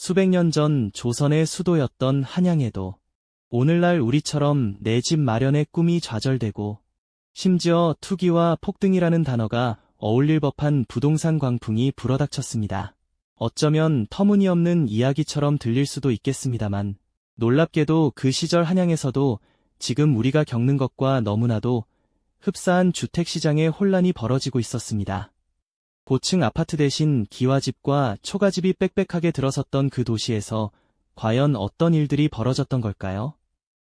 수백 년 전 조선의 수도였던 한양에도 오늘날 우리처럼 내 집 마련의 꿈이 좌절되고 심지어 투기와 폭등이라는 단어가 어울릴 법한 부동산 광풍이 불어닥쳤습니다. 어쩌면 터무니없는 이야기처럼 들릴 수도 있겠습니다만 놀랍게도 그 시절 한양에서도 지금 우리가 겪는 것과 너무나도 흡사한 주택시장의 혼란이 벌어지고 있었습니다. 고층 아파트 대신 기와집과 초가집이 빽빽하게 들어섰던 그 도시에서 과연 어떤 일들이 벌어졌던 걸까요?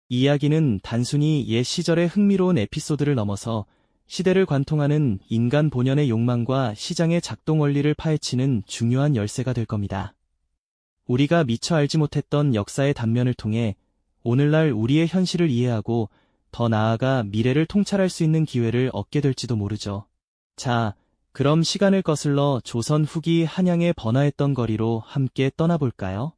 이 이야기는 단순히 옛 시절의 흥미로운 에피소드를 넘어서 시대를 관통하는 인간 본연의 욕망과 시장의 작동 원리를 파헤치는 중요한 열쇠가 될 겁니다. 우리가 미처 알지 못했던 역사의 단면을 통해 오늘날 우리의 현실을 이해하고 더 나아가 미래를 통찰할 수 있는 기회를 얻게 될지도 모르죠. 자, 그럼 시간을 거슬러 조선 후기 한양의 번화했던 거리로 함께 떠나볼까요?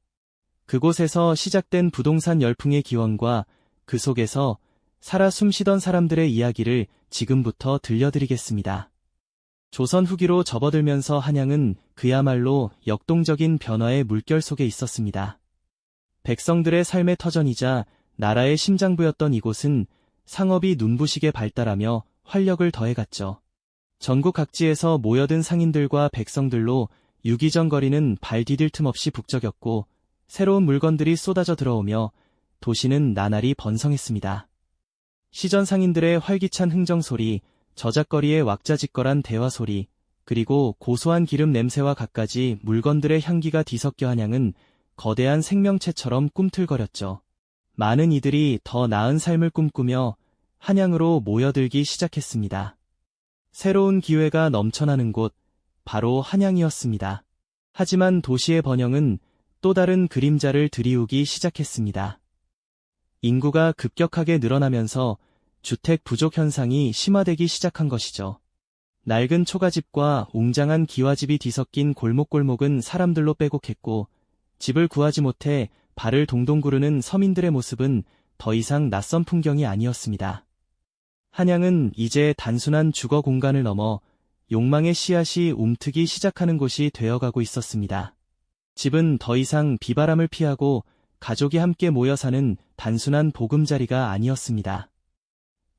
그곳에서 시작된 부동산 열풍의 기원과 그 속에서 살아 숨쉬던 사람들의 이야기를 지금부터 들려드리겠습니다. 조선 후기로 접어들면서 한양은 그야말로 역동적인 변화의 물결 속에 있었습니다. 백성들의 삶의 터전이자 나라의 심장부였던 이곳은 상업이 눈부시게 발달하며 활력을 더해갔죠. 전국 각지에서 모여든 상인들과 백성들로 유기전거리는 발 디딜 틈 없이 북적였고 새로운 물건들이 쏟아져 들어오며 도시는 나날이 번성했습니다. 시전 상인들의 활기찬 흥정소리, 저작거리의 왁자지껄한 대화소리, 그리고 고소한 기름 냄새와 갖가지 물건들의 향기가 뒤섞여 한양은 거대한 생명체처럼 꿈틀거렸죠. 많은 이들이 더 나은 삶을 꿈꾸며 한양으로 모여들기 시작했습니다. 새로운 기회가 넘쳐나는 곳, 바로 한양이었습니다. 하지만 도시의 번영은 또 다른 그림자를 드리우기 시작했습니다. 인구가 급격하게 늘어나면서 주택 부족 현상이 심화되기 시작한 것이죠. 낡은 초가집과 웅장한 기와집이 뒤섞인 골목골목은 사람들로 빼곡했고 집을 구하지 못해 발을 동동 구르는 서민들의 모습은 더 이상 낯선 풍경이 아니었습니다. 한양은 이제 단순한 주거 공간을 넘어 욕망의 씨앗이 움트기 시작하는 곳이 되어가고 있었습니다. 집은 더 이상 비바람을 피하고 가족이 함께 모여 사는 단순한 보금자리가 아니었습니다.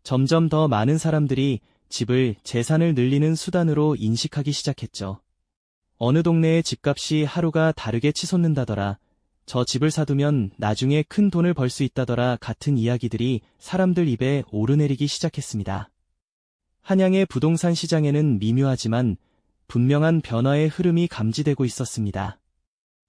점점 더 많은 사람들이 집을 재산을 늘리는 수단으로 인식하기 시작했죠. 어느 동네의 집값이 하루가 다르게 치솟는다더라, 저 집을 사두면 나중에 큰 돈을 벌 수 있다더라 같은 이야기들이 사람들 입에 오르내리기 시작했습니다. 한양의 부동산 시장에는 미묘하지만 분명한 변화의 흐름이 감지되고 있었습니다.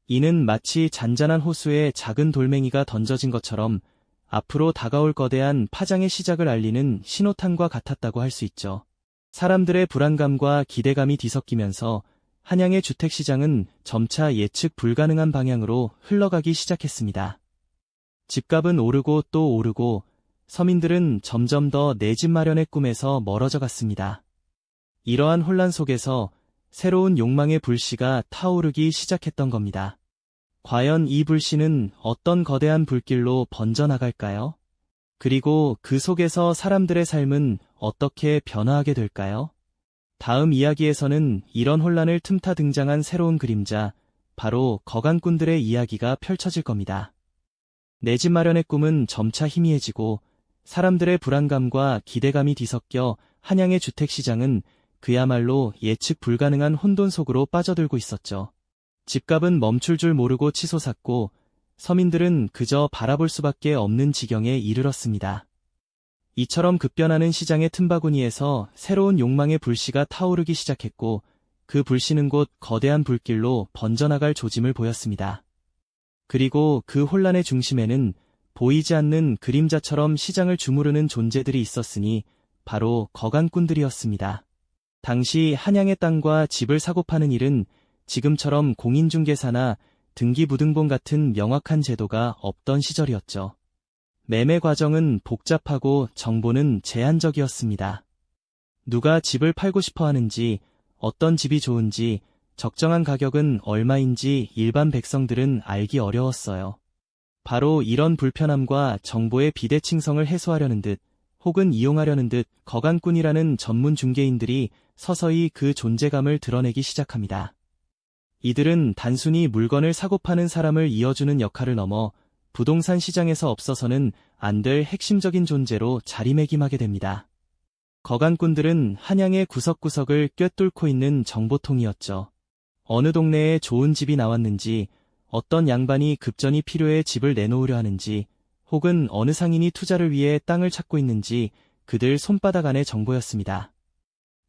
이는 마치 잔잔한 호수에 작은 돌멩이가 던져진 것처럼 앞으로 다가올 거대한 파장의 시작을 알리는 신호탄과 같았다고 할 수 있죠. 사람들의 불안감과 기대감이 뒤섞이면서 한양의 주택시장은 점차 예측 불가능한 방향으로 흘러가기 시작했습니다. 집값은 오르고 또 오르고 서민들은 점점 더 내 집 마련의 꿈에서 멀어져 갔습니다. 이러한 혼란 속에서 새로운 욕망의 불씨가 타오르기 시작했던 겁니다. 과연 이 불씨는 어떤 거대한 불길로 번져나갈까요? 그리고 그 속에서 사람들의 삶은 어떻게 변화하게 될까요? 다음 이야기에서는 이런 혼란을 틈타 등장한 새로운 그림자, 바로 거간꾼들의 이야기가 펼쳐질 겁니다. 내 집 마련의 꿈은 점차 희미해지고 사람들의 불안감과 기대감이 뒤섞여 한양의 주택시장은 그야말로 예측 불가능한 혼돈 속으로 빠져들고 있었죠. 집값은 멈출 줄 모르고 치솟았고 서민들은 그저 바라볼 수밖에 없는 지경에 이르렀습니다. 이처럼 급변하는 시장의 틈바구니에서 새로운 욕망의 불씨가 타오르기 시작했고 그 불씨는 곧 거대한 불길로 번져나갈 조짐을 보였습니다. 그리고 그 혼란의 중심에는 보이지 않는 그림자처럼 시장을 주무르는 존재들이 있었으니 바로 거간꾼들이었습니다. 당시 한양의 땅과 집을 사고 파는 일은 지금처럼 공인중개사나 등기부등본 같은 명확한 제도가 없던 시절이었죠. 매매 과정은 복잡하고 정보는 제한적이었습니다. 누가 집을 팔고 싶어 하는지, 어떤 집이 좋은지, 적정한 가격은 얼마인지 일반 백성들은 알기 어려웠어요. 바로 이런 불편함과 정보의 비대칭성을 해소하려는 듯, 혹은 이용하려는 듯 거간꾼이라는 전문 중개인들이 서서히 그 존재감을 드러내기 시작합니다. 이들은 단순히 물건을 사고 파는 사람을 이어주는 역할을 넘어 부동산 시장에서 없어서는 안 될 핵심적인 존재로 자리매김하게 됩니다. 거간꾼들은 한양의 구석구석을 꿰뚫고 있는 정보통이었죠. 어느 동네에 좋은 집이 나왔는지, 어떤 양반이 급전이 필요해 집을 내놓으려 하는지, 혹은 어느 상인이 투자를 위해 땅을 찾고 있는지 그들 손바닥 안의 정보였습니다.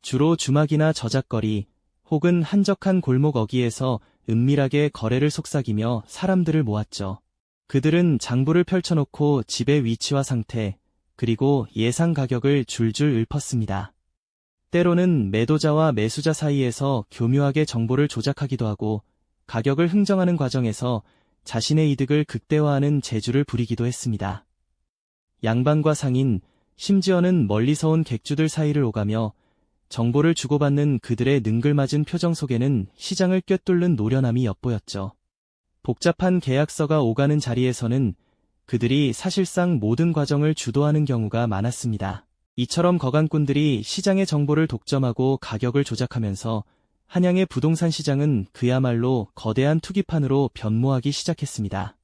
주로 주막이나 저작거리, 혹은 한적한 골목 어귀에서 은밀하게 거래를 속삭이며 사람들을 모았죠. 그들은 장부를 펼쳐놓고 집의 위치와 상태, 그리고 예상 가격을 줄줄 읊었습니다. 때로는 매도자와 매수자 사이에서 교묘하게 정보를 조작하기도 하고 가격을 흥정하는 과정에서 자신의 이득을 극대화하는 재주를 부리기도 했습니다. 양반과 상인, 심지어는 멀리서 온 객주들 사이를 오가며 정보를 주고받는 그들의 능글맞은 표정 속에는 시장을 꿰뚫는 노련함이 엿보였죠. 복잡한 계약서가 오가는 자리에서는 그들이 사실상 모든 과정을 주도하는 경우가 많았습니다. 이처럼 거간꾼들이 시장의 정보를 독점하고 가격을 조작하면서 한양의 부동산 시장은 그야말로 거대한 투기판으로 변모하기 시작했습니다.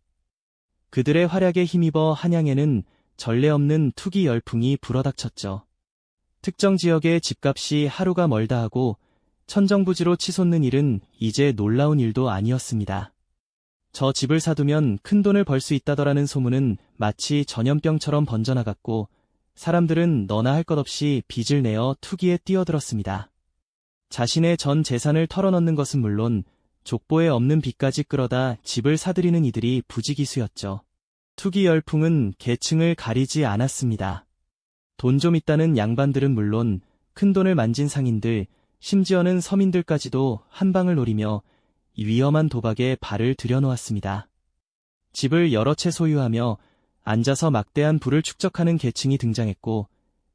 그들의 활약에 힘입어 한양에는 전례 없는 투기 열풍이 불어닥쳤죠. 특정 지역의 집값이 하루가 멀다 하고 천정부지로 치솟는 일은 이제 놀라운 일도 아니었습니다. 저 집을 사두면 큰돈을 벌 수 있다더라는 소문은 마치 전염병처럼 번져나갔고 사람들은 너나 할 것 없이 빚을 내어 투기에 뛰어들었습니다. 자신의 전 재산을 털어넣는 것은 물론 족보에 없는 빚까지 끌어다 집을 사들이는 이들이 부지기수였죠. 투기 열풍은 계층을 가리지 않았습니다. 돈 좀 있다는 양반들은 물론 큰돈을 만진 상인들, 심지어는 서민들까지도 한 방을 노리며 위험한 도박에 발을 들여놓았습니다. 집을 여러 채 소유하며 앉아서 막대한 부를 축적하는 계층이 등장했고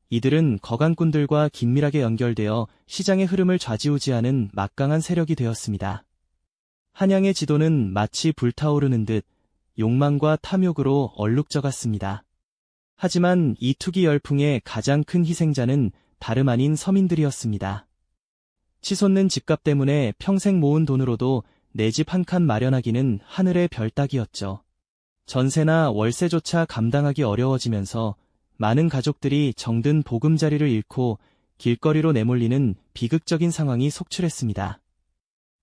이들은 거간꾼들과 긴밀하게 연결되어 시장의 흐름을 좌지우지하는 막강한 세력이 되었습니다. 한양의 지도는 마치 불타오르는 듯 욕망과 탐욕으로 얼룩져갔습니다. 하지만 이 투기 열풍의 가장 큰 희생자는 다름 아닌 서민들이었습니다. 치솟는 집값 때문에 평생 모은 돈으로도 내 집 한 칸 마련하기는 하늘의 별 따기였죠. 전세나 월세조차 감당하기 어려워지면서 많은 가족들이 정든 보금자리를 잃고 길거리로 내몰리는 비극적인 상황이 속출했습니다.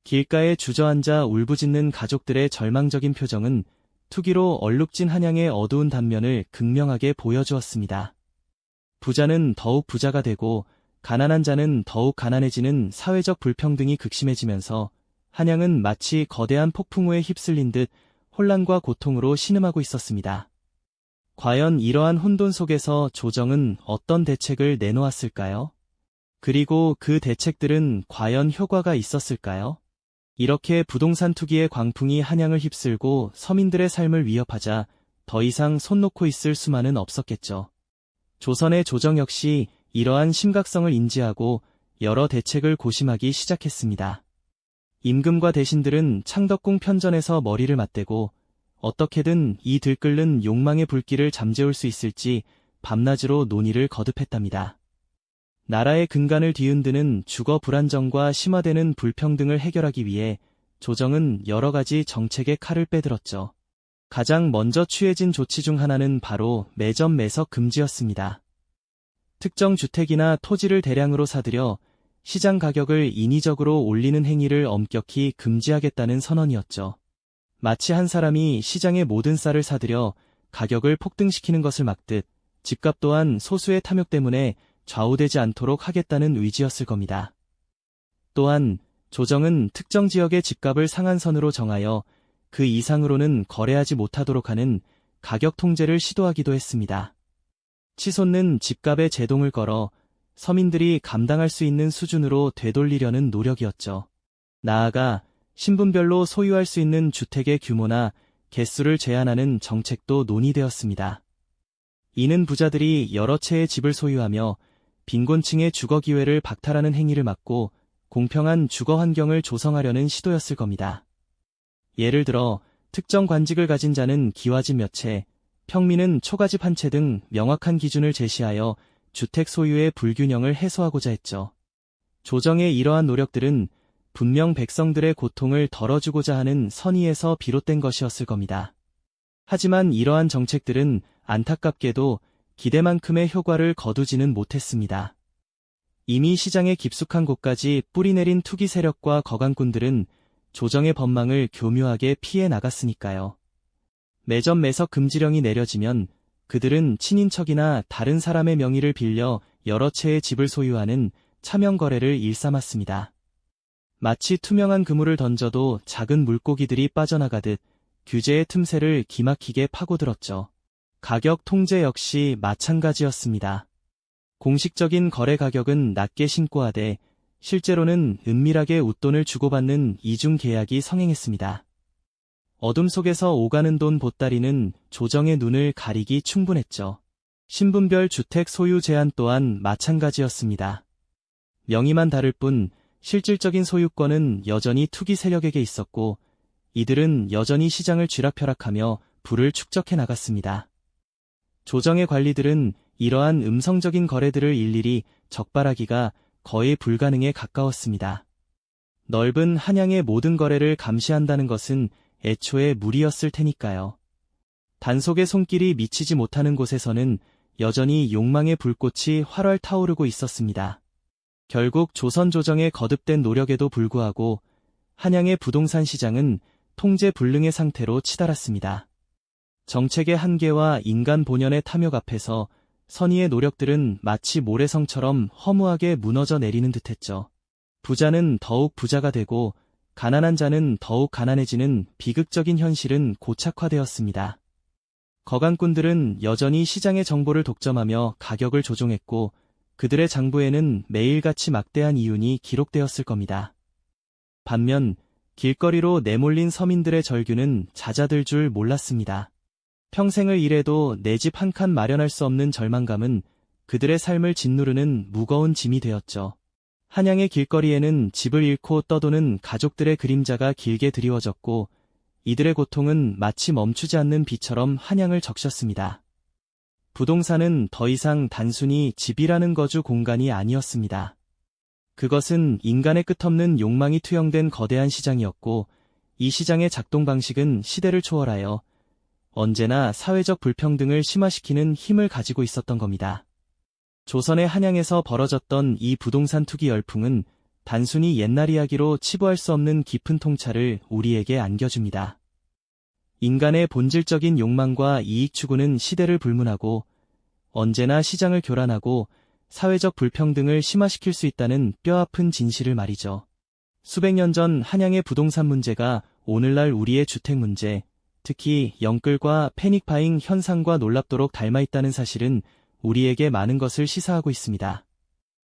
길가에 주저앉아 울부짖는 가족들의 절망적인 표정은 투기로 얼룩진 한양의 어두운 단면을 극명하게 보여주었습니다. 부자는 더욱 부자가 되고 가난한 자는 더욱 가난해지는 사회적 불평등이 극심해지면서 한양은 마치 거대한 폭풍우에 휩쓸린 듯 혼란과 고통으로 신음하고 있었습니다. 과연 이러한 혼돈 속에서 조정은 어떤 대책을 내놓았을까요? 그리고 그 대책들은 과연 효과가 있었을까요? 이렇게 부동산 투기의 광풍이 한양을 휩쓸고 서민들의 삶을 위협하자 더 이상 손 놓고 있을 수만은 없었겠죠. 조선의 조정 역시 이러한 심각성을 인지하고 여러 대책을 고심하기 시작했습니다. 임금과 대신들은 창덕궁 편전에서 머리를 맞대고 어떻게든 이 들끓는 욕망의 불길을 잠재울 수 있을지 밤낮으로 논의를 거듭했답니다. 나라의 근간을 뒤흔드는 주거 불안정과 심화되는 불평등을 해결하기 위해 조정은 여러 가지 정책의 칼을 빼들었죠. 가장 먼저 취해진 조치 중 하나는 바로 매점 매석 금지였습니다. 특정 주택이나 토지를 대량으로 사들여 시장 가격을 인위적으로 올리는 행위를 엄격히 금지하겠다는 선언이었죠. 마치 한 사람이 시장의 모든 쌀을 사들여 가격을 폭등시키는 것을 막듯 집값 또한 소수의 탐욕 때문에 좌우되지 않도록 하겠다는 의지였을 겁니다. 또한 조정은 특정 지역의 집값을 상한선으로 정하여 그 이상으로는 거래하지 못하도록 하는 가격 통제를 시도하기도 했습니다. 치솟는 집값에 제동을 걸어 서민들이 감당할 수 있는 수준으로 되돌리려는 노력이었죠. 나아가 신분별로 소유할 수 있는 주택의 규모나 개수를 제한하는 정책도 논의되었습니다. 이는 부자들이 여러 채의 집을 소유하며 빈곤층의 주거 기회를 박탈하는 행위를 막고 공평한 주거 환경을 조성하려는 시도였을 겁니다. 예를 들어 특정 관직을 가진 자는 기와집 몇 채, 평민은 초가집 한 채 등 명확한 기준을 제시하여 주택 소유의 불균형을 해소하고자 했죠. 조정의 이러한 노력들은 분명 백성들의 고통을 덜어주고자 하는 선의에서 비롯된 것이었을 겁니다. 하지만 이러한 정책들은 안타깝게도 기대만큼의 효과를 거두지는 못했습니다. 이미 시장에 깊숙한 곳까지 뿌리내린 투기 세력과 거강꾼들은 조정의 법망을 교묘하게 피해 나갔으니까요. 매점 매석 금지령이 내려지면 그들은 친인척이나 다른 사람의 명의를 빌려 여러 채의 집을 소유하는 차명거래를 일삼았습니다. 마치 투명한 그물을 던져도 작은 물고기들이 빠져나가듯 규제의 틈새를 기막히게 파고들었죠. 가격 통제 역시 마찬가지였습니다. 공식적인 거래 가격은 낮게 신고하되 실제로는 은밀하게 웃돈을 주고받는 이중 계약이 성행했습니다. 어둠 속에서 오가는 돈 보따리는 조정의 눈을 가리기 충분했죠. 신분별 주택 소유 제한 또한 마찬가지였습니다. 명의만 다를 뿐 실질적인 소유권은 여전히 투기 세력에게 있었고 이들은 여전히 시장을 쥐락펴락하며 부를 축적해 나갔습니다. 조정의 관리들은 이러한 음성적인 거래들을 일일이 적발하기가 거의 불가능에 가까웠습니다. 넓은 한양의 모든 거래를 감시한다는 것은 애초에 무리였을 테니까요. 단속의 손길이 미치지 못하는 곳에서는 여전히 욕망의 불꽃이 활활 타오르고 있었습니다. 결국 조선 조정의 거듭된 노력에도 불구하고 한양의 부동산 시장은 통제 불능의 상태로 치달았습니다. 정책의 한계와 인간 본연의 탐욕 앞에서 선의의 노력들은 마치 모래성처럼 허무하게 무너져 내리는 듯했죠. 부자는 더욱 부자가 되고 가난한 자는 더욱 가난해지는 비극적인 현실은 고착화되었습니다. 거강꾼들은 여전히 시장의 정보를 독점하며 가격을 조종했고 그들의 장부에는 매일같이 막대한 이윤이 기록되었을 겁니다. 반면 길거리로 내몰린 서민들의 절규는 잦아들 줄 몰랐습니다. 평생을 일해도 내 집 한 칸 마련할 수 없는 절망감은 그들의 삶을 짓누르는 무거운 짐이 되었죠. 한양의 길거리에는 집을 잃고 떠도는 가족들의 그림자가 길게 드리워졌고 이들의 고통은 마치 멈추지 않는 비처럼 한양을 적셨습니다. 부동산은 더 이상 단순히 집이라는 거주 공간이 아니었습니다. 그것은 인간의 끝없는 욕망이 투영된 거대한 시장이었고 이 시장의 작동 방식은 시대를 초월하여 언제나 사회적 불평등을 심화시키는 힘을 가지고 있었던 겁니다. 조선의 한양에서 벌어졌던 이 부동산 투기 열풍은 단순히 옛날 이야기로 치부할 수 없는 깊은 통찰을 우리에게 안겨줍니다. 인간의 본질적인 욕망과 이익 추구는 시대를 불문하고 언제나 시장을 교란하고 사회적 불평등을 심화시킬 수 있다는 뼈아픈 진실을 말이죠. 수백 년 전 한양의 부동산 문제가 오늘날 우리의 주택 문제, 특히 영끌과 패닉바잉 현상과 놀랍도록 닮아있다는 사실은 우리에게 많은 것을 시사하고 있습니다.